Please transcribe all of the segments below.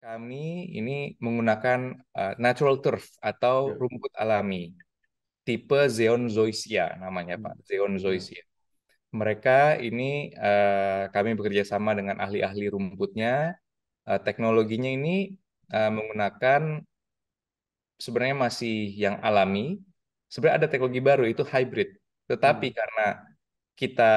Kami ini menggunakan natural turf atau Ya. rumput alami, tipe Zeon zoysia namanya Pak, Hmm. Zeon Ya. zoysia. Mereka ini kami bekerja sama dengan ahli-ahli rumputnya. Teknologinya ini menggunakan sebenarnya masih yang alami. Sebenarnya ada teknologi baru itu hybrid. Tetapi Hmm. karena kita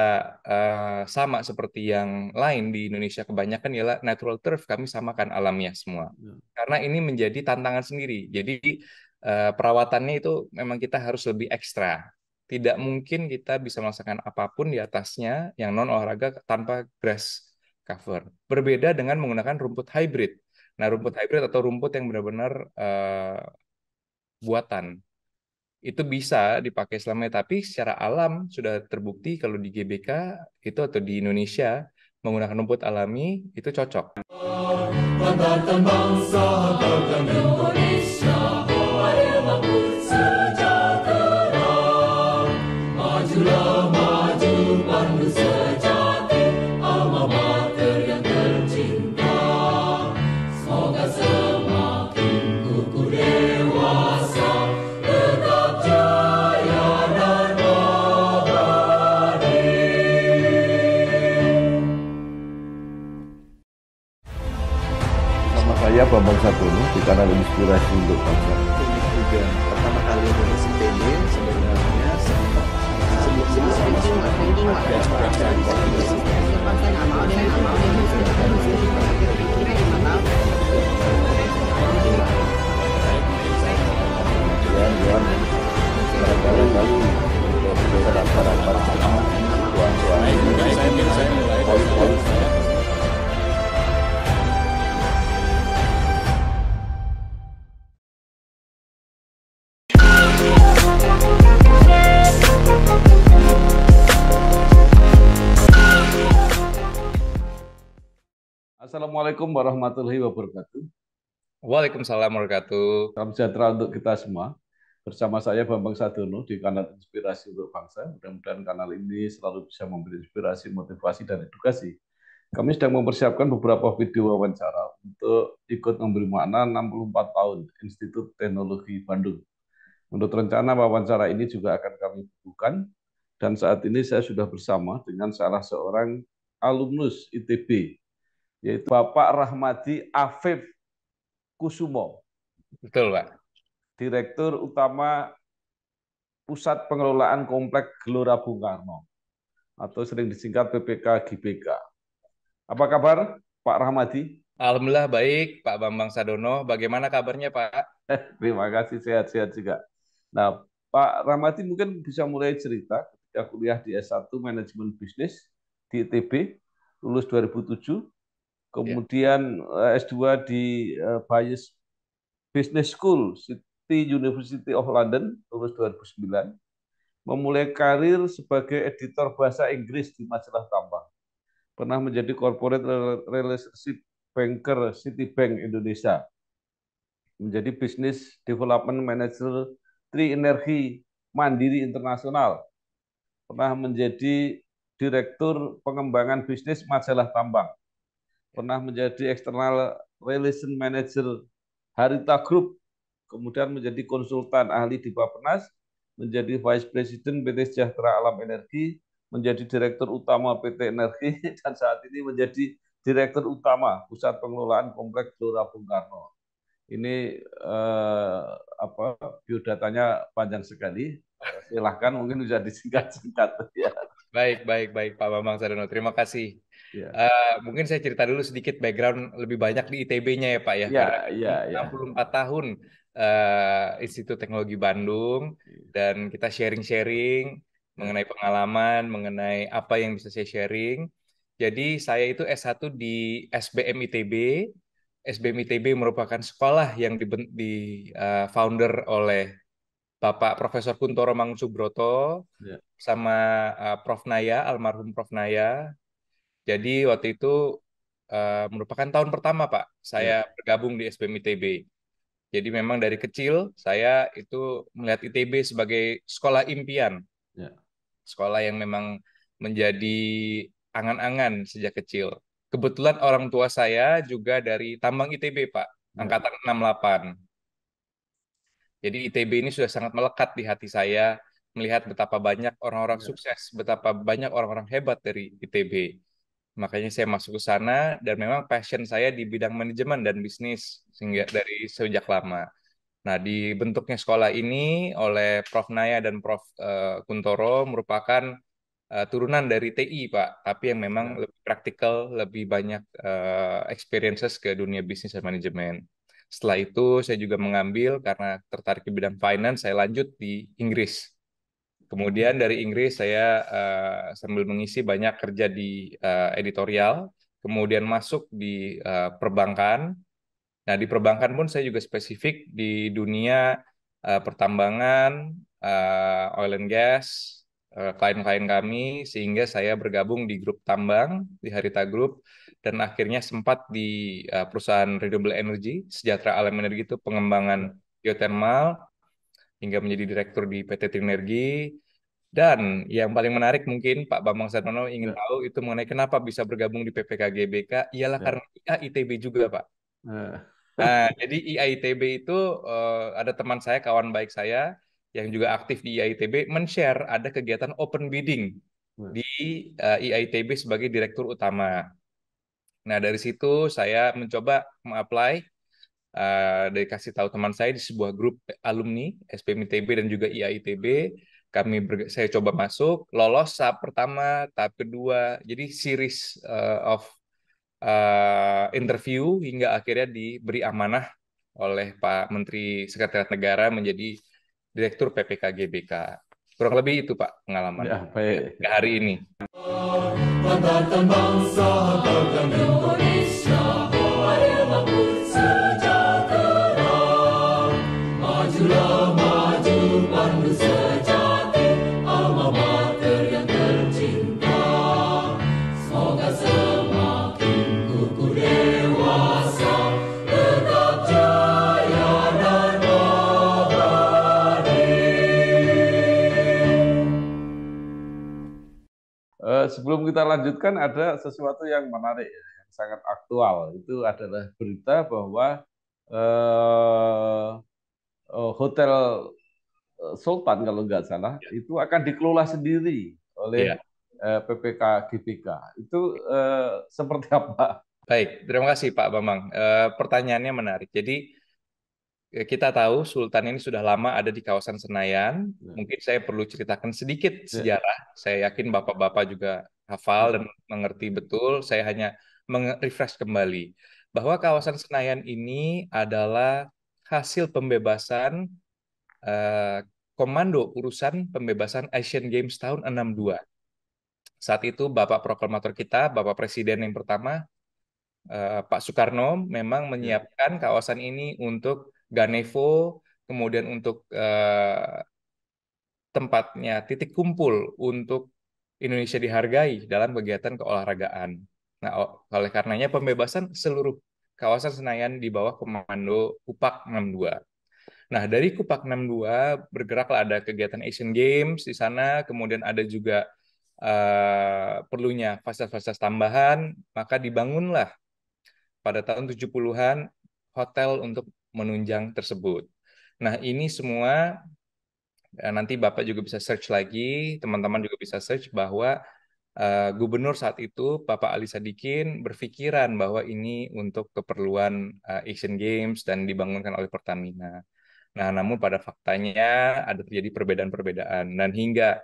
sama seperti yang lain di Indonesia kebanyakan ialah natural turf, kami samakan alamiah semua. Ya. Karena ini menjadi tantangan sendiri. Jadi perawatannya itu memang kita harus lebih ekstra. Tidak mungkin kita bisa melaksanakan apapun di atasnya yang non olahraga tanpa grass cover. Berbeda dengan menggunakan rumput hybrid. Nah, rumput hybrid atau rumput yang benar-benar buatan itu bisa dipakai selamanya, tapi secara alam sudah terbukti kalau di GBK itu atau di Indonesia menggunakan rumput alami itu cocok. Banggakan bangsa, banggakan Indonesia, Mari membut sejahtera. Majulah maju, pandu sejati, alma mater yang tercinta. Semoga semakin kukuh dewasa, tetap jaya dan abadi. Sama saya Bambang Satono di kanal Inspirasi untuk Bangsa. Ini juga pertama kali nulis ITB sebenarnya Tuan, barangkali untuk rapat-rapat sama tuan-tuan polis-polis. Assalamualaikum warahmatullahi wabarakatuh. Waalaikumsalam warahmatullahi wabarakatuh. Salam sejahtera untuk kita semua. Bersama saya Bambang Sadono di kanal Inspirasi untuk Bangsa. Mudah-mudahan kanal ini selalu bisa memberi inspirasi, motivasi, dan edukasi. Kami sedang mempersiapkan beberapa video wawancara untuk ikut memberi makna 64 tahun Institut Teknologi Bandung. Menurut rencana wawancara ini juga akan kami bukukan, dan saat ini saya sudah bersama dengan salah seorang alumnus ITB, yaitu Bapak Rahmadi Afif Kusumo, Betul, Pak. Direktur Utama Pusat Pengelolaan Komplek Gelora Bung Karno, atau sering disingkat PPK GBK. Apa kabar, Pak Rahmadi? Alhamdulillah baik, Pak Bambang Sadono. Bagaimana kabarnya, Pak? Terima kasih, sehat-sehat juga. Nah, Pak Rahmadi mungkin bisa mulai cerita ketika kuliah di S1 Manajemen Bisnis di ITB, lulus 2007, Ya. kemudian S2 di Bayes Business School, City University of London, lulus 2009, memulai karir sebagai editor bahasa Inggris di majalah Tambang. Pernah menjadi corporate relationship banker Citibank Indonesia, menjadi business development manager Tri Energi Mandiri Internasional, pernah menjadi direktur pengembangan bisnis majalah Tambang, pernah menjadi external relation manager Harita Group, kemudian menjadi konsultan ahli di Bappenas, menjadi vice president PT Sejahtera Alam Energi, menjadi direktur utama PT Energi, dan saat ini menjadi direktur utama Pusat Pengelolaan Kompleks Gelora Bung Karno. Ini biodatanya panjang sekali. Silahkan mungkin bisa disingkat-singkat ya. Baik, baik, baik, Pak Bambang Sadono. Terima kasih. Ya, Mungkin saya cerita dulu sedikit background lebih banyak di ITB-nya ya, Pak ya, karena ya, ya, ya. 64 tahun Institut Teknologi Bandung dan kita sharing-sharing Ya. mengenai pengalaman, mengenai apa yang bisa saya sharing. Jadi saya itu S1 di SBM ITB. SBM ITB merupakan sekolah yang founder oleh Bapak Profesor Kuntoro Mangunsubrata Ya. sama Prof Naya, almarhum Prof Naya. Jadi waktu itu merupakan tahun pertama Pak Ya. saya bergabung di SBM ITB. Jadi memang dari kecil saya itu melihat ITB sebagai sekolah impian, Ya. sekolah yang memang menjadi angan-angan sejak kecil. kebetulan orang tua saya juga dari Tambang ITB, Pak, Ya, angkatan 68. Jadi ITB ini sudah sangat melekat di hati saya melihat betapa banyak orang-orang ya, sukses, betapa banyak orang-orang hebat dari ITB. Makanya saya masuk ke sana dan memang passion saya di bidang manajemen dan bisnis sehingga dari sejak lama. Nah, dibentuknya sekolah ini oleh Prof. Naya dan Prof. Kuntoro merupakan turunan dari TI, Pak, tapi yang memang ya. lebih praktikal, lebih banyak experiences ke dunia bisnis dan manajemen. Setelah itu, saya juga mengambil karena tertarik di bidang finance, saya lanjut di Inggris. Kemudian dari Inggris saya sambil mengisi banyak kerja di editorial, kemudian masuk di perbankan. Nah, di perbankan pun saya juga spesifik di dunia pertambangan, oil and gas, klien-klien kami, sehingga saya bergabung di grup tambang, di Harita Group, dan akhirnya sempat di perusahaan renewable energy, Sejahtera Alam Energi itu pengembangan Ya. geothermal, hingga menjadi direktur di PT Trinergi. Dan yang paling menarik mungkin Pak Bambang Sarnono ingin Ya. tahu itu mengenai kenapa bisa bergabung di PPK GBK, ialah Ya. karena IAITB juga, Pak. Nah, Nah, jadi IAITB itu ada teman saya, kawan baik saya yang juga aktif di IAITB men-share ada kegiatan open bidding nah, di IAITB sebagai direktur utama. Nah, dari situ saya mencoba mengapply dari kasih tahu teman saya di sebuah grup alumni SPM ITB dan juga IAITB. Saya coba masuk, lolos tahap pertama, tahap kedua. Jadi series of interview hingga akhirnya diberi amanah oleh Pak Menteri Sekretariat Negara menjadi Direktur PPK GBK. Kurang lebih itu Pak pengalaman ya, baik. hari ini. Banggakan bangsa, banggakan Indonesia, mari bangun sejahtera. Majulah maju, pandu sejati, alma mater yang tercinta. Semoga semakin kukuh dewasa, tetap jaya dan abadi. Sebelum kita lanjutkan, ada sesuatu yang menarik, ya, yang sangat aktual. Itu adalah berita bahwa eh, Hotel Sultan, kalau nggak salah, itu akan dikelola sendiri oleh Ya, PPK GBK. Itu seperti apa? baik. Terima kasih Pak Bambang. Pertanyaannya menarik. Jadi kita tahu Sultan ini sudah lama ada di kawasan Senayan. Ya, Mungkin saya perlu ceritakan sedikit ya, sejarah. Saya yakin Bapak-Bapak juga hafal ya, dan mengerti betul. Saya hanya refresh kembali bahwa kawasan Senayan ini adalah hasil pembebasan eh, Komando Urusan Pembebasan Asian Games tahun 62. Saat itu Bapak Proklamator kita, Bapak Presiden yang pertama, Pak Soekarno memang ya, menyiapkan kawasan ini untuk Ganevo, kemudian untuk tempatnya titik kumpul untuk Indonesia dihargai dalam kegiatan keolahragaan. Nah, oleh karenanya pembebasan seluruh kawasan Senayan di bawah komando Kupak 62. Nah, dari Kupak 62 bergeraklah ada kegiatan Asian Games di sana, kemudian ada juga perlunya fasilitas-fasilitas tambahan, maka dibangunlah pada tahun 70-an hotel untuk menunjang tersebut. Nah, ini semua nanti Bapak juga bisa search lagi, teman-teman juga bisa search bahwa gubernur saat itu, Bapak Ali Sadikin, berpikiran bahwa ini untuk keperluan Asian Games dan dibangunkan oleh Pertamina. Nah, namun pada faktanya ada terjadi perbedaan-perbedaan. Dan hingga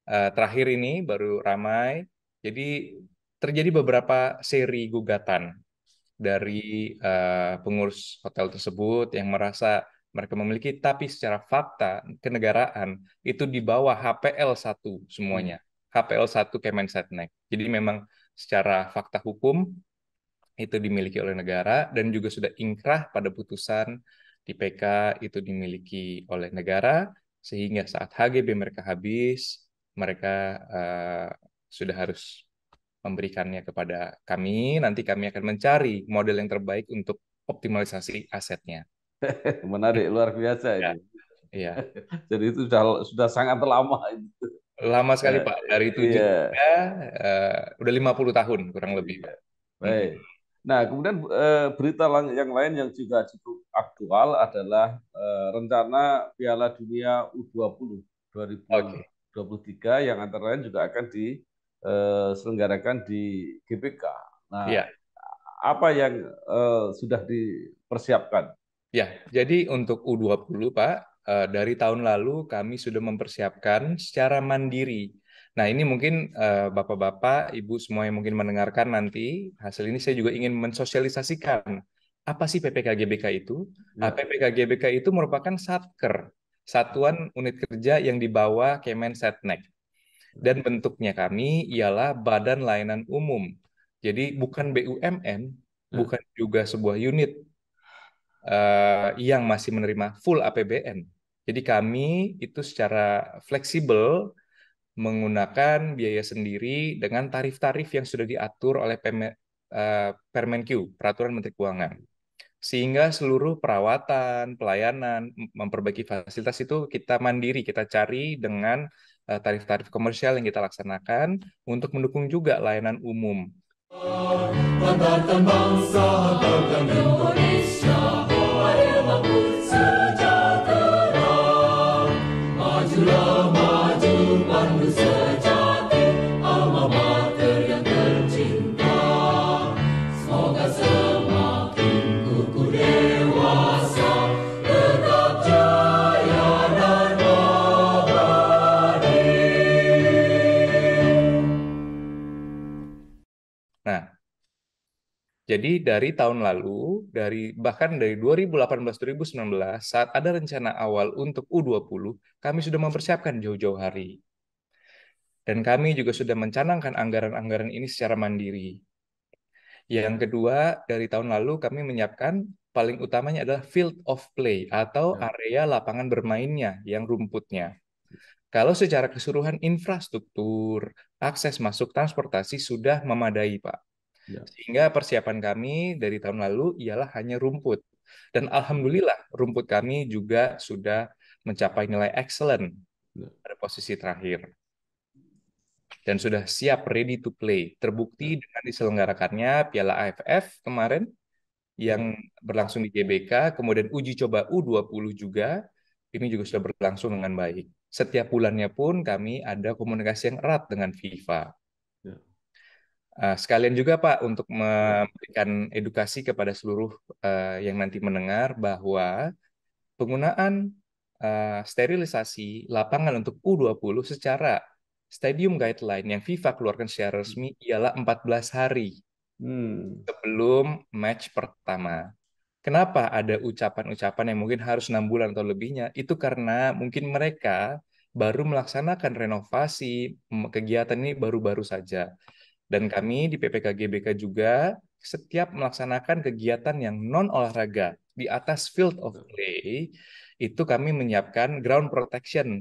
terakhir ini baru ramai, jadi terjadi beberapa seri gugatan dari pengurus hotel tersebut yang merasa mereka memiliki, tapi secara fakta kenegaraan itu di bawah HPL 1 semuanya. hmm. HPL 1 Kemensetnek. Jadi memang secara fakta hukum itu dimiliki oleh negara dan juga sudah ingkrah pada putusan di PK itu dimiliki oleh negara sehingga saat HGB mereka habis mereka sudah harus memberikannya kepada kami. Nanti kami akan mencari model yang terbaik untuk optimalisasi asetnya. Menarik, luar biasa Ya, ini. iya. Jadi itu sudah sangat lama itu. Lama sekali Pak, dari Iya, 73 udah 50 tahun kurang lebih iya. Pak. Baik. Nah, kemudian berita yang lain yang juga cukup aktual adalah rencana Piala Dunia U20 Oke. 2023 yang antara lain juga akan diselenggarakan di GBK. Nah, Ya. apa yang sudah dipersiapkan? Ya, jadi untuk U20 Pak, dari tahun lalu kami sudah mempersiapkan secara mandiri. Nah, ini mungkin Bapak-bapak, Ibu semua yang mungkin mendengarkan nanti, hasil ini saya juga ingin mensosialisasikan. Apa sih PPK GBK itu? Ya, PPK GBK itu merupakan Satker, Satuan Unit Kerja yang dibawa Kemensetnek. Dan bentuknya kami ialah Badan Layanan Umum. Jadi bukan BUMN, ya, bukan juga sebuah unit yang masih menerima full APBN. Jadi kami itu secara fleksibel menggunakan biaya sendiri dengan tarif-tarif yang sudah diatur oleh Permenq, Peraturan Menteri Keuangan. Sehingga seluruh perawatan, pelayanan, memperbaiki fasilitas itu kita mandiri, kita cari dengan tarif-tarif komersial yang kita laksanakan untuk mendukung juga layanan umum. Banggakan bangsa, banggakan Indonesia, mari membut sejahtera. Majulah maju pandu sejati, alma mater yang tercinta. Semoga semakin kukuh dewasa, tetap jaya dan abadi. Nah, jadi dari tahun lalu, bahkan dari 2018-2019, saat ada rencana awal untuk U20, kami sudah mempersiapkan jauh-jauh hari. Dan kami juga sudah mencanangkan anggaran-anggaran ini secara mandiri. Yang kedua, dari tahun lalu kami menyiapkan paling utamanya adalah field of play atau ya, area lapangan bermainnya yang rumputnya. Kalau secara keseluruhan infrastruktur, akses masuk transportasi sudah memadai, Pak. ya, Sehingga persiapan kami dari tahun lalu ialah hanya rumput. Dan hmm, alhamdulillah rumput kami juga sudah mencapai nilai excellent ya, pada posisi terakhir. Dan sudah siap ready to play. ya, Terbukti dengan diselenggarakannya Piala AFF kemarin ya, yang berlangsung di GBK, kemudian uji coba U20 juga, ini juga sudah berlangsung dengan baik. Setiap bulannya pun kami ada komunikasi yang erat dengan FIFA. ya, Sekalian juga Pak untuk ya, memberikan edukasi kepada seluruh yang nanti mendengar bahwa penggunaan sterilisasi lapangan untuk U20 secara stadium guideline yang FIFA keluarkan secara resmi ialah 14 hari hmm, sebelum match pertama. Kenapa ada ucapan-ucapan yang mungkin harus 6 bulan atau lebihnya? Itu karena mungkin mereka baru melaksanakan renovasi, kegiatan ini baru-baru saja. Dan kami di PPK GBK juga setiap melaksanakan kegiatan yang non olahraga di atas field of play, itu kami menyiapkan ground protection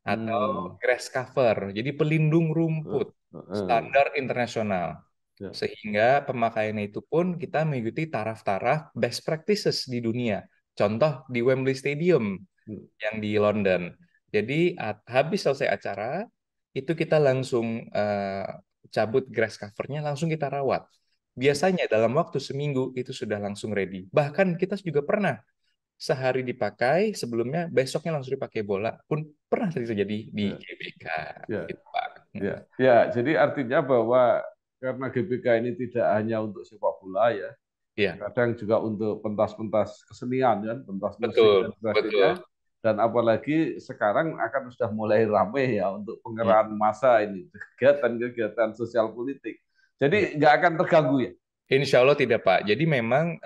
atau hmm, grass cover, jadi pelindung eh, rumput eh, standar internasional. ya, Sehingga pemakaiannya itu pun kita mengikuti taraf-taraf best practices di dunia. Contoh di Wembley Stadium hmm, yang di London. Jadi habis selesai acara, itu kita langsung cabut grass covernya, langsung kita rawat. Biasanya dalam waktu seminggu itu sudah langsung ready. Bahkan kita juga pernah sehari dipakai, sebelumnya besoknya langsung dipakai bola pun pernah terjadi di ya, GBK. ya, Gitu, Pak. ya, ya. Jadi artinya bahwa karena GBK ini tidak hanya untuk sepak bola ya, Iya, kadang juga untuk pentas-pentas kesenian kan, pentas musik dan betul, betul. sebagainya. Dan apalagi sekarang akan sudah mulai ramai ya untuk Hmm. pengerahan massa ini, kegiatan-kegiatan sosial politik. Iya. Jadi nggak akan terganggu ya. Insya Allah tidak, Pak. Jadi memang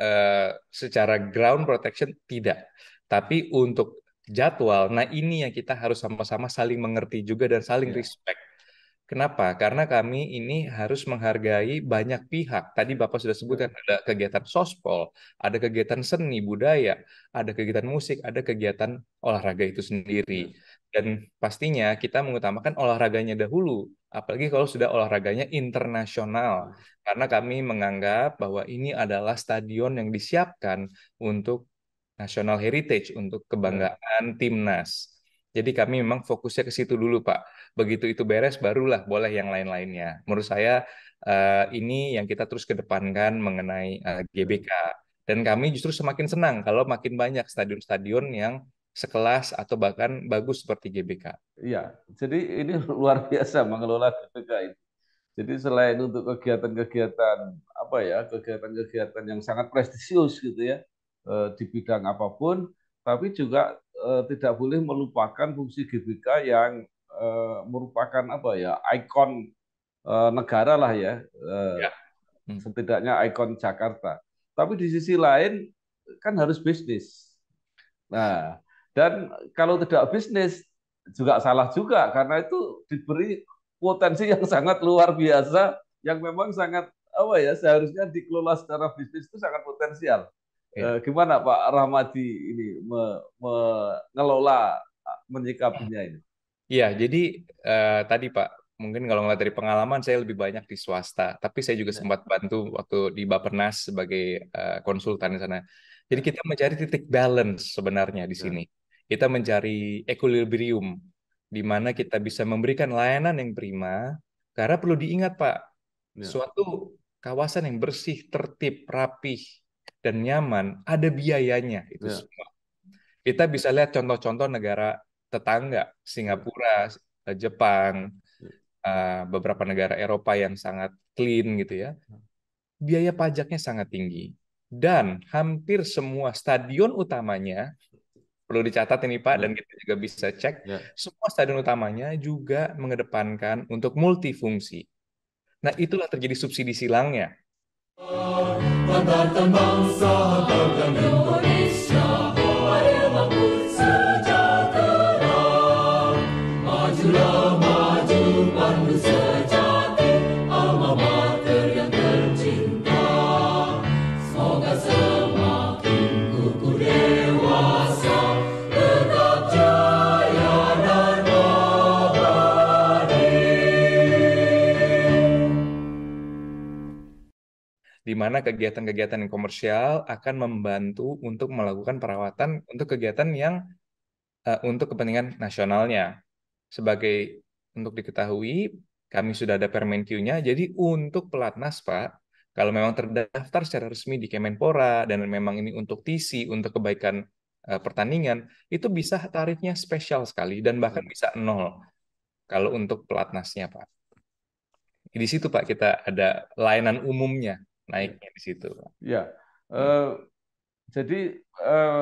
secara ground protection tidak. Tapi untuk jadwal, nah ini yang kita harus sama-sama saling mengerti juga dan saling Ya, respect. Kenapa? Karena kami ini harus menghargai banyak pihak. Tadi Bapak sudah ya, sebutkan ada kegiatan sospol, ada kegiatan seni budaya, ada kegiatan musik, ada kegiatan olahraga itu ya, sendiri. Dan pastinya kita mengutamakan olahraganya dahulu, apalagi kalau sudah olahraganya internasional. Karena kami menganggap bahwa ini adalah stadion yang disiapkan untuk national heritage, untuk ya, kebanggaan timnas. Jadi kami memang fokusnya ke situ dulu, Pak. Begitu itu beres, barulah boleh yang lain-lainnya. Menurut saya ini yang kita terus kedepankan mengenai GBK. Dan kami justru semakin senang kalau makin banyak stadion-stadion yang sekelas atau bahkan bagus seperti GBK. Iya, jadi ini luar biasa mengelola GBK ini. Jadi selain untuk kegiatan-kegiatan apa ya, kegiatan-kegiatan yang sangat prestisius gitu ya di bidang apapun, tapi juga tidak boleh melupakan fungsi GBK yang merupakan apa ya, ikon negara lah ya, Ya. Hmm. setidaknya ikon Jakarta. Tapi di sisi lain kan harus bisnis. Nah, dan kalau tidak bisnis juga salah juga karena itu diberi potensi yang sangat luar biasa yang memang sangat apa ya seharusnya dikelola secara bisnis itu sangat potensial. Ya. Gimana Pak Rahmadi ini mengelola menyikapinya ini? Iya, jadi tadi Pak, mungkin kalau ngeliat dari pengalaman saya lebih banyak di swasta, tapi saya juga Ya, sempat bantu waktu di Bappenas sebagai konsultan di sana. Jadi ya, kita mencari titik balance sebenarnya di ya, sini. Kita mencari equilibrium, di mana kita bisa memberikan layanan yang prima, karena perlu diingat Pak, ya, suatu kawasan yang bersih, tertib, rapih, dan nyaman, ada biayanya itu ya, semua. Kita bisa lihat contoh-contoh negara tetangga, ya, Singapura, Jepang, beberapa negara Eropa yang sangat clean gitu ya. Biaya pajaknya sangat tinggi. Dan hampir semua stadion utamanya, perlu dicatat ini Pak, dan ya, kita juga bisa cek, ya. semua stadion utamanya juga mengedepankan untuk multifungsi. Nah, itulah terjadi subsidi silangnya. Banggakan bangsa, banggakan Indonesia, mari bangun sejahtera. Majulah maju pandu sejati, alma mater yang tercinta. Semoga semakin kukuh dewasa, tetap jaya dan abadi. Di mana kegiatan-kegiatan yang komersial akan membantu untuk melakukan perawatan untuk kegiatan yang untuk kepentingan nasionalnya. Sebagai untuk diketahui, kami sudah ada Permenkyu-nya. Jadi untuk pelatnas, Pak, kalau memang terdaftar secara resmi di Kemenpora dan memang ini untuk TC, untuk kebaikan pertandingan, itu bisa tarifnya spesial sekali dan bahkan bisa nol kalau untuk pelatnasnya, Pak. Di situ, Pak, kita ada layanan umumnya Ya. naiknya di situ. Ya. Hmm. Jadi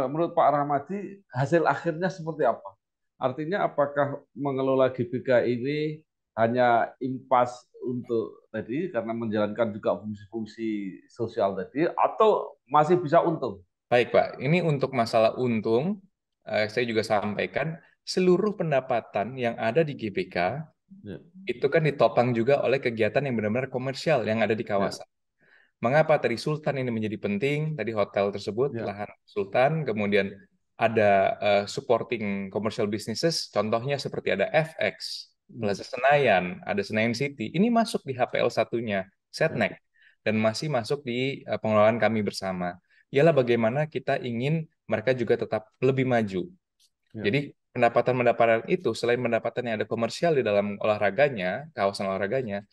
menurut Pak Rahmadi hasil akhirnya seperti apa? Artinya apakah mengelola GBK ini hanya impas untuk tadi karena menjalankan juga fungsi-fungsi sosial tadi atau masih bisa untung? Baik, Pak. Ini untuk masalah untung, saya juga sampaikan seluruh pendapatan yang ada di GBK Ya, itu kan ditopang juga oleh kegiatan yang benar-benar komersial yang ada di ya, kawasan. Mengapa tadi Sultan ini menjadi penting? Tadi hotel tersebut, ya, lahan Sultan, kemudian ada supporting commercial businesses, contohnya seperti ada FX, hmm, Plaza Senayan, ada Senayan City. Ini masuk di HPL satunya, ya, Setnek, dan masih masuk di pengelolaan kami bersama. Ialah bagaimana kita ingin mereka juga tetap lebih maju. ya, Jadi pendapatan-pendapatan itu selain pendapatan yang ada komersial di dalam olahraganya, kawasan olahraganya,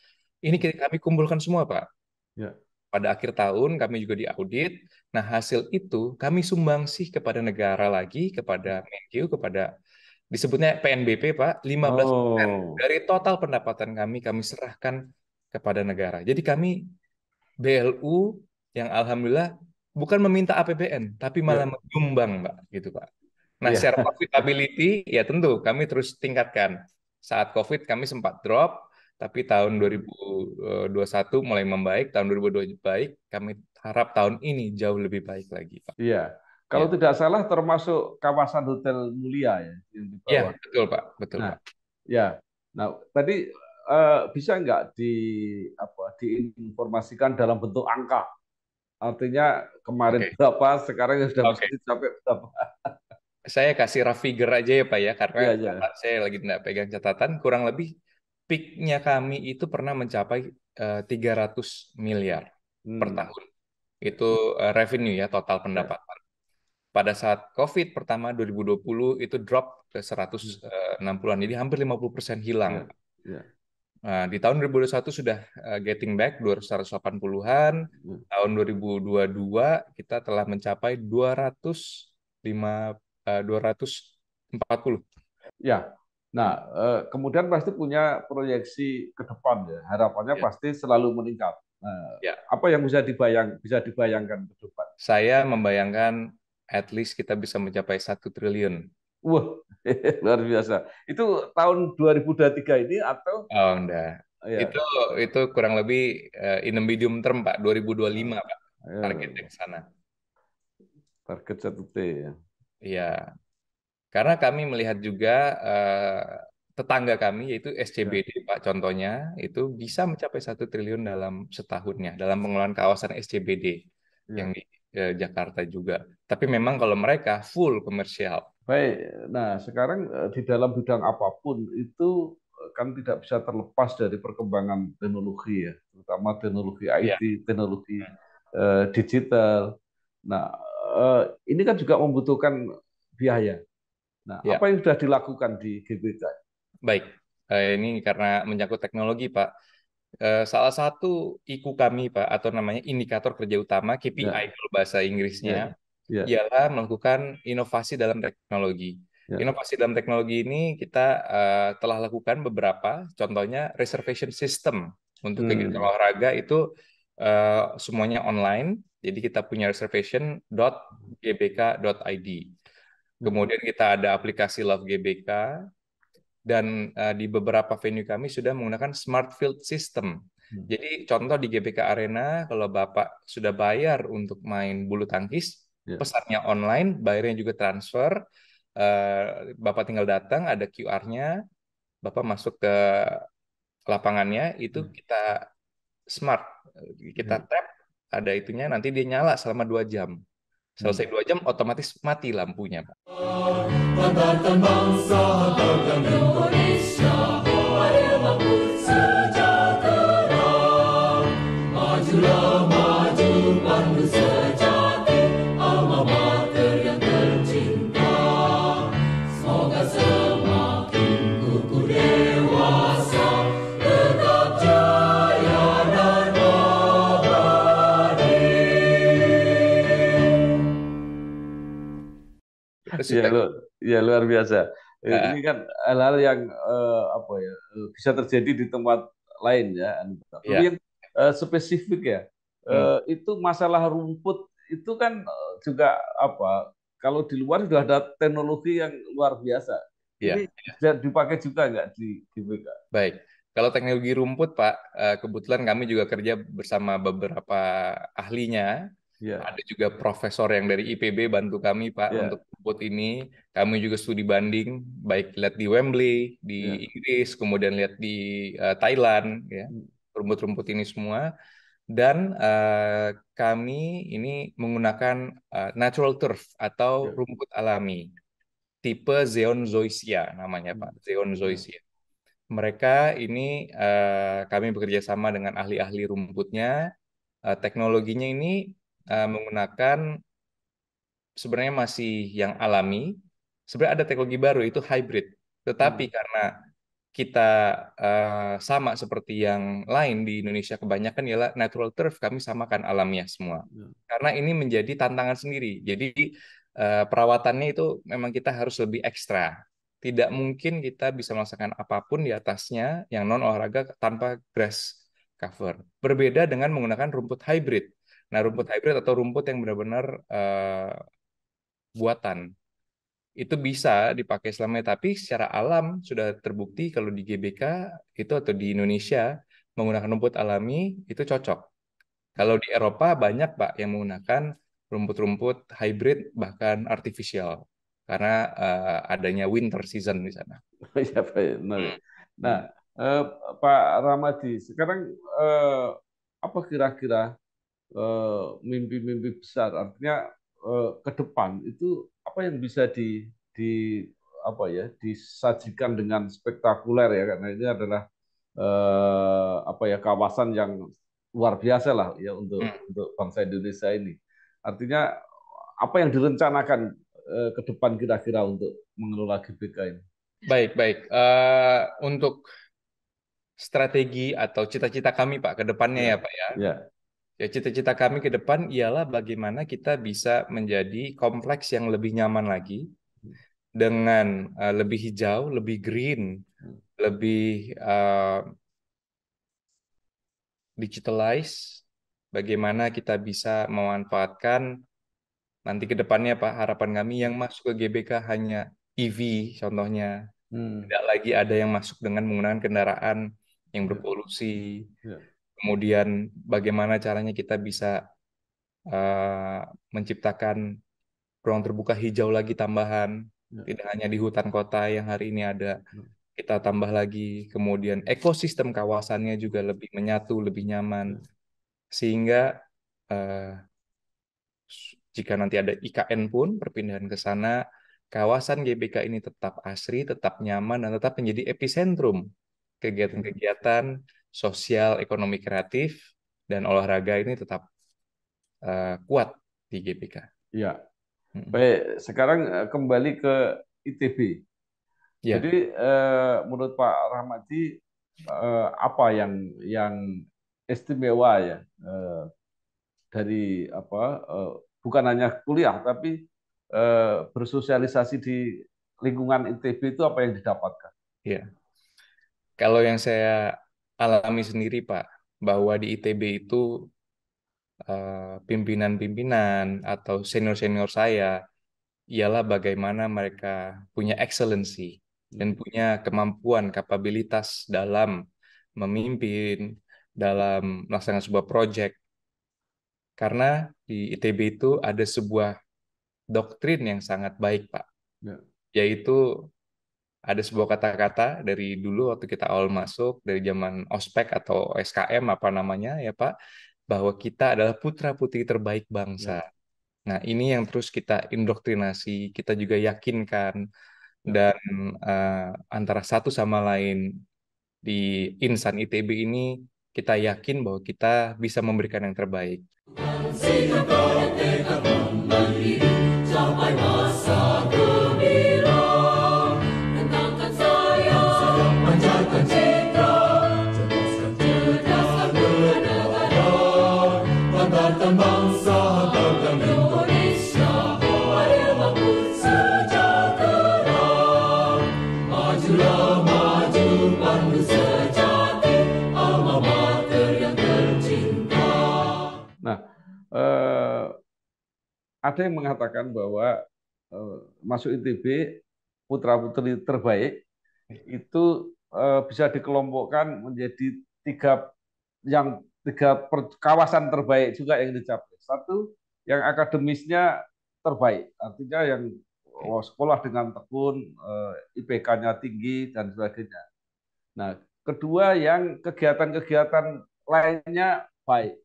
ini kami kumpulkan semua, Pak. ya, Pada akhir tahun kami juga diaudit. Nah, hasil itu kami sumbangsih kepada negara lagi, kepada Menkyu, kepada disebutnya PNBP, Pak, 15% oh, dari total pendapatan kami serahkan kepada negara. Jadi kami BLU yang alhamdulillah bukan meminta APBN, tapi malah ya, menyumbang, Pak, gitu, Pak. Nah, ya, share profitability ya tentu kami terus tingkatkan. Saat COVID kami sempat drop, tapi tahun 2021 mulai membaik, tahun 2022 baik, kami harap tahun ini jauh lebih baik lagi, Pak. iya. Kalau Ya, tidak salah termasuk kawasan Hotel Mulia ya yang di ya bawah. betul, Pak, betul, Nah, Pak. ya. Nah, tadi bisa nggak diinformasikan dalam bentuk angka? Artinya kemarin Oke, berapa, sekarang yang sudah bisa oke. dicapai berapa? Saya kasih rough figure aja ya, Pak ya, karena Iya, iya. saya lagi tidak pegang catatan. Kurang lebih peaknya kami itu pernah mencapai 300 miliar per Hmm, tahun. Itu revenue ya, total ya, pendapatan. Pada saat COVID pertama 2020 itu drop ke hmm, 160-an. Jadi hampir 50% hilang. ya, ya. Nah, di tahun 2021 sudah getting back 280-an. Hmm. Tahun 2022 kita telah mencapai 240. Ya. Nah, kemudian pasti punya proyeksi ke depan ya. Harapannya Ya, pasti selalu meningkat. Nah, ya. apa yang bisa dibayangkan ke depan? Saya membayangkan at least kita bisa mencapai 1 triliun. Wah, luar biasa. Itu tahun 2023 ini atau Oh, enggak. ya, Itu itu kurang lebih in the medium term, Pak. 2025, Pak. Targetnya ya, ke sana. target 1T ya. Iya. Karena kami melihat juga tetangga kami yaitu Ya, SCBD, Pak, contohnya itu bisa mencapai 1 triliun dalam setahunnya dalam pengelolaan kawasan SCBD yang ya. di Jakarta juga. Tapi memang kalau mereka full komersial. Baik. Nah, sekarang di dalam bidang apapun itu kan tidak bisa terlepas dari perkembangan teknologi ya, terutama teknologi Iya. IT, teknologi digital. Nah, ini kan juga membutuhkan biaya. Nah, Ya, apa yang sudah dilakukan di GBK? baik. Ini karena menyangkut teknologi, Pak. Salah satu IKU kami, Pak, atau namanya indikator kerja utama KPI Ya, kalau bahasa Inggrisnya, ya, ya, ialah melakukan inovasi dalam teknologi. ya. Inovasi dalam teknologi ini kita telah lakukan beberapa, contohnya reservation system untuk kegiatan Hmm, olahraga itu semuanya online. Jadi kita punya reservation.gbk.id. hmm, Kemudian kita ada aplikasi Love GBK dan di beberapa venue kami sudah menggunakan smart field system. hmm. Jadi contoh di GBK Arena, kalau Bapak sudah bayar untuk main bulu tangkis, Ya, pesannya online, bayarnya juga transfer, Bapak tinggal datang, ada QR-nya, Bapak masuk ke lapangannya, itu hmm, kita smart, kita ya. tap, ada itunya, nanti dia nyala selama 2 jam. Hmm. Selesai 2 jam, otomatis mati lampunya, Pak. Banggakan bangsa, banggakan Indonesia, mari bangun sejahtera. Majulah maju pandu sejati, alma mater yang tercinta. Semoga semakin kukuh dewasa, tetap jaya dan abadi. Itu sih, Ya, Pak. ya luar biasa. Ini Ah, kan hal-hal yang apa ya bisa terjadi di tempat lain ya. Tapi ya. yang spesifik ya, Hmm, itu masalah rumput itu kan juga apa? Kalau di luar sudah ada teknologi yang luar biasa. Ini ya. bisa dipakai juga nggak di GBK? Baik, kalau teknologi rumput, Pak, kebetulan kami juga kerja bersama beberapa ahlinya. Ya, Ada juga profesor yang dari IPB bantu kami, Pak, untuk ya, rumput ini. Kami juga studi banding, baik lihat di Wembley, di ya. Inggris, kemudian lihat di Thailand, ya, rumput-rumput ini semua. Dan kami ini menggunakan natural turf atau Ya. rumput alami, tipe Zeon Zoysia namanya, Pak, Zeon Ya. Zoysia. Mereka ini kami bekerja sama dengan ahli-ahli rumputnya. Teknologinya ini menggunakan sebenarnya masih yang alami. Sebenarnya ada teknologi baru itu hybrid. Tetapi Hmm. karena kita sama seperti yang lain di Indonesia kebanyakan ialah natural turf, kami samakan alamiah semua. Ya. Karena ini menjadi tantangan sendiri. Jadi perawatannya itu memang kita harus lebih ekstra. Tidak mungkin kita bisa melaksanakan apapun di atasnya yang non olahraga tanpa grass cover. Berbeda dengan menggunakan rumput hybrid. Nah, rumput hybrid atau rumput yang benar-benar buatan itu bisa dipakai selamanya, tapi secara alam sudah terbukti kalau di GBK itu atau di Indonesia menggunakan rumput alami itu cocok. Kalau di Eropa banyak, Pak, yang menggunakan rumput-rumput hybrid bahkan artifisial karena adanya winter season di sana. Ya, baik, benar. Hmm. Nah, Hmm. eh, Pak Ramadi, sekarang apa kira-kira mimpi-mimpi besar, artinya ke depan itu apa yang bisa di apa ya disajikan dengan spektakuler ya, karena ini adalah apa ya kawasan yang luar biasa lah ya Hmm. untuk bangsa Indonesia ini. Artinya apa yang direncanakan ke depan kira-kira untuk mengelola GBK ini? Baik, baik. Untuk strategi atau cita-cita kami Pak ke depannya Ya, ya Pak ya. ya, Ya, cita-cita kami ke depan ialah bagaimana kita bisa menjadi kompleks yang lebih nyaman lagi dengan lebih hijau, lebih green, lebih digitalize. Bagaimana kita bisa memanfaatkan nanti ke depannya Pak, harapan kami yang masuk ke GBK hanya EV contohnya. hmm, Tidak lagi ada yang masuk dengan menggunakan kendaraan yang ya, berpolusi. ya, Kemudian bagaimana caranya kita bisa eh, menciptakan ruang terbuka hijau lagi tambahan, ya, tidak hanya di hutan kota yang hari ini ada, ya, kita tambah lagi. Kemudian ekosistem kawasannya juga lebih menyatu, lebih nyaman, ya, sehingga eh, jika nanti ada IKN pun perpindahan ke sana, kawasan GBK ini tetap asri, tetap nyaman, dan tetap menjadi epicentrum kegiatan-kegiatan sosial, ekonomi kreatif, dan olahraga ini tetap kuat di GBK. ya. Mm. Baik, sekarang kembali ke ITB. Ya, Jadi menurut Pak Rahmadi apa yang istimewa ya dari apa bukan hanya kuliah tapi bersosialisasi di lingkungan ITB itu apa yang didapatkan? ya. Kalau yang saya alami sendiri, Pak, bahwa di ITB itu pimpinan-pimpinan atau senior-senior saya ialah bagaimana mereka punya excellency dan punya kemampuan, kapabilitas dalam memimpin, dalam melaksanakan sebuah proyek. Karena di ITB itu ada sebuah doktrin yang sangat baik, Pak, Ya, yaitu ada sebuah kata-kata dari dulu waktu kita awal masuk, dari zaman ospek atau SKM apa namanya ya Pak, bahwa kita adalah putra-putri terbaik bangsa. ya, Nah, ini yang terus kita indoktrinasi, kita juga yakinkan, ya. dan antara satu sama lain di insan ITB ini, kita yakin bahwa kita bisa memberikan yang terbaik. Capai masa gemilang, rentangkan sayap, panjatkan citra, cerdaskan bernegara, banggakan bangsa, banggakan Indonesia, adil makmur sejahtera. Majulah maju pandu sejati, alma mater yang tercinta. Nah, ada yang mengatakan bahwa masuk ITB putra-putri terbaik itu bisa dikelompokkan menjadi kawasan terbaik juga yang dicapai. Satu, yang akademisnya terbaik, artinya yang sekolah dengan tekun, IPK-nya tinggi dan sebagainya. Nah, kedua yang kegiatan-kegiatan lainnya baik,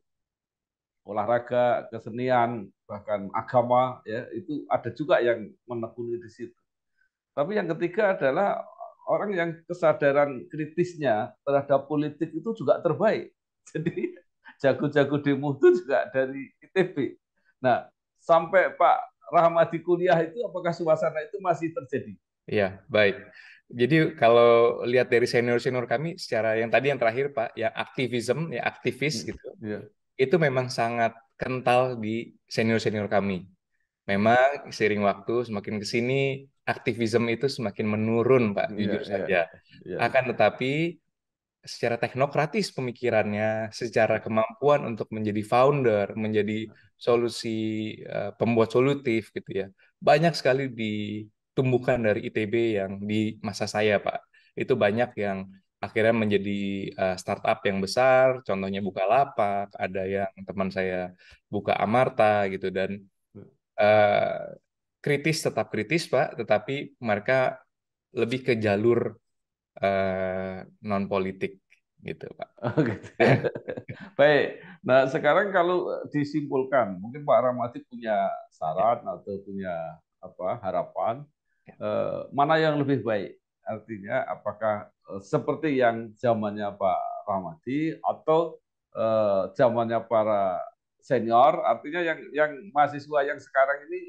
olahraga, kesenian, bahkan agama, ya itu ada juga yang menekuni di situ. Tapi yang ketiga adalah orang yang kesadaran kritisnya terhadap politik itu juga terbaik. Jadi jago-jago demo itu juga dari ITB. Nah, sampai Pak Rahmadi kuliah itu apakah suasana itu masih terjadi? Iya, baik. Jadi kalau lihat dari senior-senior kami, secara yang tadi yang terakhir Pak, ya aktivisme, ya aktivis gitu, Ya, itu memang sangat kental di senior-senior kami. Memang seiring waktu semakin ke sini aktivisme itu semakin menurun, Pak, ya, jujur ya, saja. ya, Akan tetapi secara teknokratis pemikirannya, secara kemampuan untuk menjadi founder, menjadi solusi pembuat solutif gitu ya. Banyak sekali ditumbuhkan dari ITB yang di masa saya, Pak. Itu banyak yang akhirnya menjadi startup yang besar, contohnya Bukalapak, ada yang teman saya buka Amarta gitu dan eh, kritis tetap kritis Pak, tetapi mereka lebih ke jalur non politik gitu Pak. oh, gitu. Baik. Nah, sekarang kalau disimpulkan, mungkin Pak Rahmadi punya Ya, saran atau punya harapan mana yang lebih baik? Artinya apakah seperti yang zamannya Pak Rahmadi atau zamannya para senior? Artinya yang mahasiswa yang sekarang ini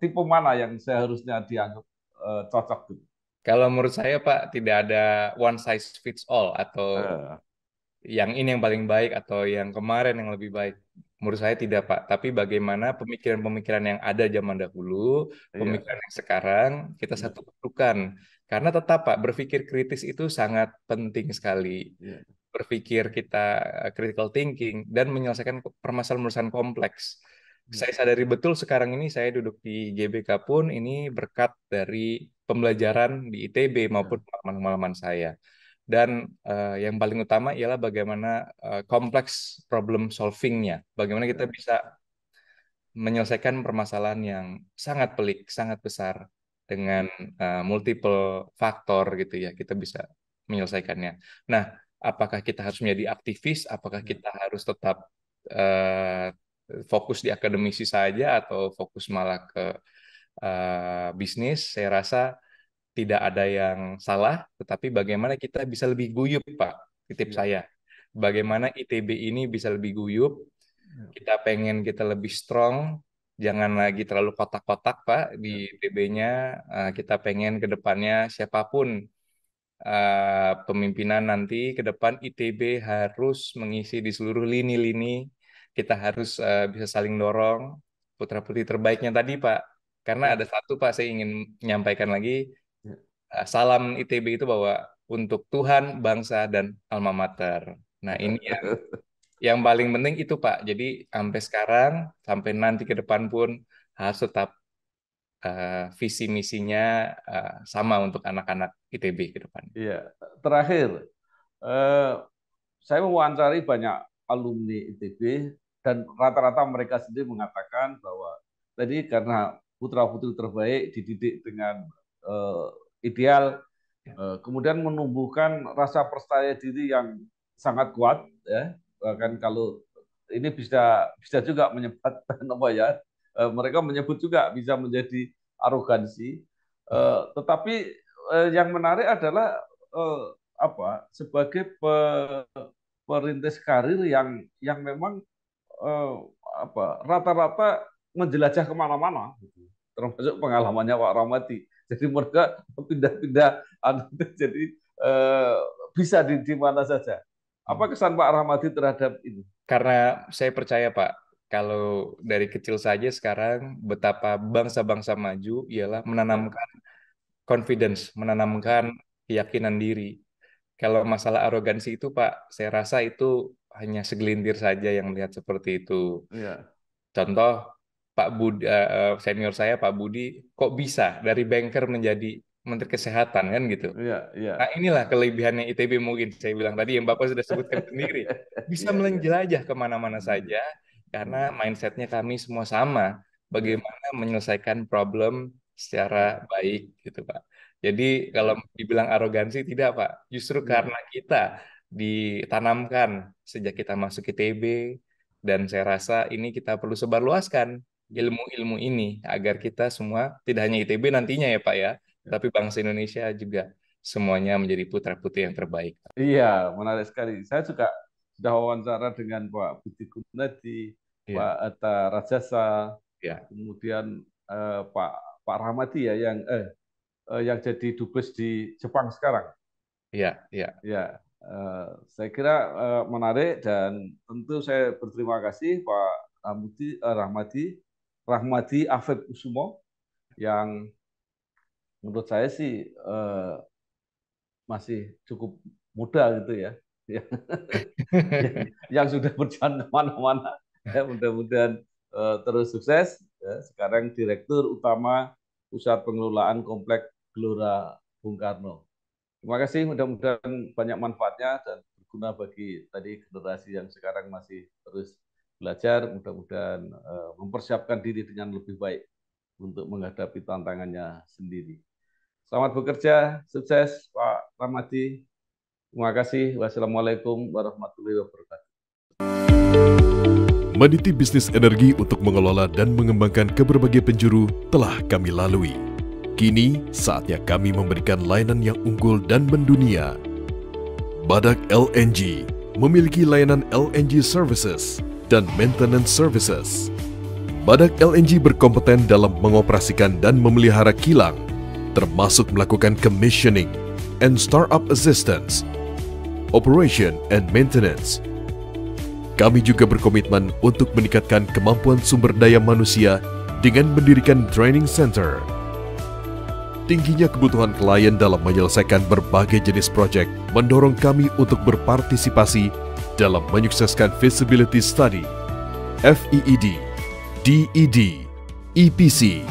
tipe mana yang seharusnya dianggap cocok gitu? Kalau menurut saya Pak, tidak ada one size fits all atau Eh, yang ini yang paling baik atau yang kemarin yang lebih baik. Menurut saya tidak Pak, tapi bagaimana pemikiran-pemikiran yang ada zaman dahulu, iya, pemikiran yang sekarang kita iya, satukan. Karena tetap Pak, berpikir kritis itu sangat penting sekali. iya, Berpikir kita critical thinking dan menyelesaikan permasalahan-permasalahan kompleks. iya, Saya sadari betul sekarang ini saya duduk di GBK pun ini berkat dari pembelajaran di ITB iya, maupun pengalaman-pengalaman saya. Dan yang paling utama ialah bagaimana kompleks problem solving-nya. Bagaimana kita iya, bisa menyelesaikan permasalahan yang sangat pelik, sangat besar dengan multiple faktor gitu ya. Kita bisa menyelesaikannya. Nah, apakah kita harus menjadi aktivis? Apakah iya, kita harus tetap eh, fokus di akademisi saja atau fokus malah ke bisnis? Saya rasa tidak ada yang salah, tetapi bagaimana kita bisa lebih guyup, Pak. Titip iya, saya. Bagaimana ITB ini bisa lebih guyup, iya, kita pengen kita lebih strong, jangan lagi terlalu kotak-kotak, Pak, iya, di ITB-nya. Kita pengen ke depannya siapapun pemimpinan nanti ke depan ITB harus mengisi di seluruh lini-lini. Kita harus bisa saling dorong putra-putri terbaiknya tadi, Pak. Karena iya, ada satu, Pak, saya ingin menyampaikan lagi. iya. Salam ITB itu bahwa untuk Tuhan, bangsa, dan alma mater. Nah, ini yang paling penting itu, Pak. Jadi, sampai sekarang, sampai nanti ke depan pun harus tetap visi misinya sama untuk anak-anak ITB ke depan. Iya. Terakhir, eh, saya mewawancari banyak alumni ITB dan rata-rata mereka sendiri mengatakan bahwa tadi karena putra-putri terbaik dididik dengan ideal, kemudian menumbuhkan rasa percaya diri yang sangat kuat, ya. Bahkan kalau ini bisa juga menyebabkan apa ya, mereka menyebut juga bisa menjadi arogansi. Tetapi yang menarik adalah sebagai perintis karir yang memang eh, rata-rata menjelajah kemana-mana, gitu. Termasuk pengalamannya Pak Rahmadi. Jadi mereka pindah-pindah, jadi eh, bisa di mana saja. Apa kesan Pak Rahmadi terhadap ini? Karena saya percaya, Pak, kalau dari kecil saja sekarang betapa bangsa-bangsa maju ialah Ya, menanamkan confidence, menanamkan keyakinan diri. Kalau masalah arogansi itu, Pak, saya rasa itu hanya segelintir saja yang melihat seperti itu. ya, Contoh, Pak Budi, senior saya, Pak Budi, kok bisa dari banker menjadi Menteri Kesehatan kan gitu. ya, Nah, ya, inilah kelebihannya ITB mungkin saya bilang tadi yang Bapak sudah sebutkan sendiri. Bisa ya, ya. menjelajah kemana-mana saja karena mindsetnya kami semua sama. Ya, Bagaimana menyelesaikan problem secara ya, baik gitu, Pak. Jadi kalau ya, dibilang arogansi tidak, Pak. Justru ya, karena kita ditanamkan sejak kita masuk ITB dan saya rasa ini kita perlu sebarluaskan ya, ilmu-ilmu ini agar kita semua tidak hanya ITB nantinya ya, Pak ya, ya. tapi bangsa Indonesia juga semuanya menjadi putra-putri yang terbaik. Iya, menarik sekali. Saya juga sudah wawancara dengan Pak Budi Gunadi, Pak Iya, Atta Rajasa, iya, kemudian Pak Pak Rahmadi ya yang jadi dubes di Jepang sekarang. iya, iya. Ya, saya kira menarik dan tentu saya berterima kasih Pak Rahmadi Afib Kusumo yang menurut saya sih masih cukup muda gitu ya. Yang sudah berjalan kemana-mana. Ya, mudah-mudahan terus sukses. Ya, sekarang Direktur Utama Pusat Pengelolaan Komplek Gelora Bung Karno. Terima kasih, mudah-mudahan banyak manfaatnya dan berguna bagi tadi generasi yang sekarang masih terus belajar. Mudah-mudahan mempersiapkan diri dengan lebih baik untuk menghadapi tantangannya sendiri. Selamat bekerja, sukses Pak Ramadi. Terima kasih. Wassalamualaikum warahmatullahi wabarakatuh. Meniti bisnis energi untuk mengelola dan mengembangkan ke berbagai penjuru telah kami lalui. Kini saatnya kami memberikan layanan yang unggul dan mendunia. Badak LNG memiliki layanan LNG Services dan Maintenance Services. Badak LNG berkompeten dalam mengoperasikan dan memelihara kilang, termasuk melakukan commissioning and startup assistance, operation and maintenance. Kami juga berkomitmen untuk meningkatkan kemampuan sumber daya manusia dengan mendirikan training center. Tingginya kebutuhan klien dalam menyelesaikan berbagai jenis proyek mendorong kami untuk berpartisipasi dalam menyukseskan feasibility study, FEED, DED, EPC.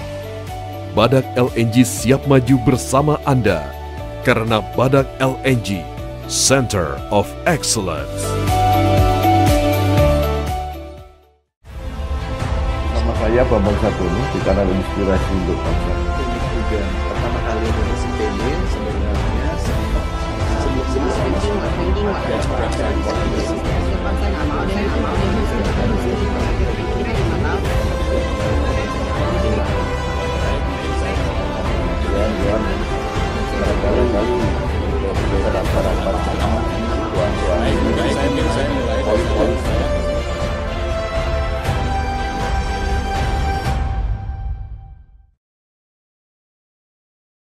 Badak LNG siap maju bersama Anda karena Badak LNG, Center of Excellence. Nama saya Bambang Sadono di kanal Inspirasi untuk Bangsa. Ini juga pertama kali nulis IPB sebenarnya sebelum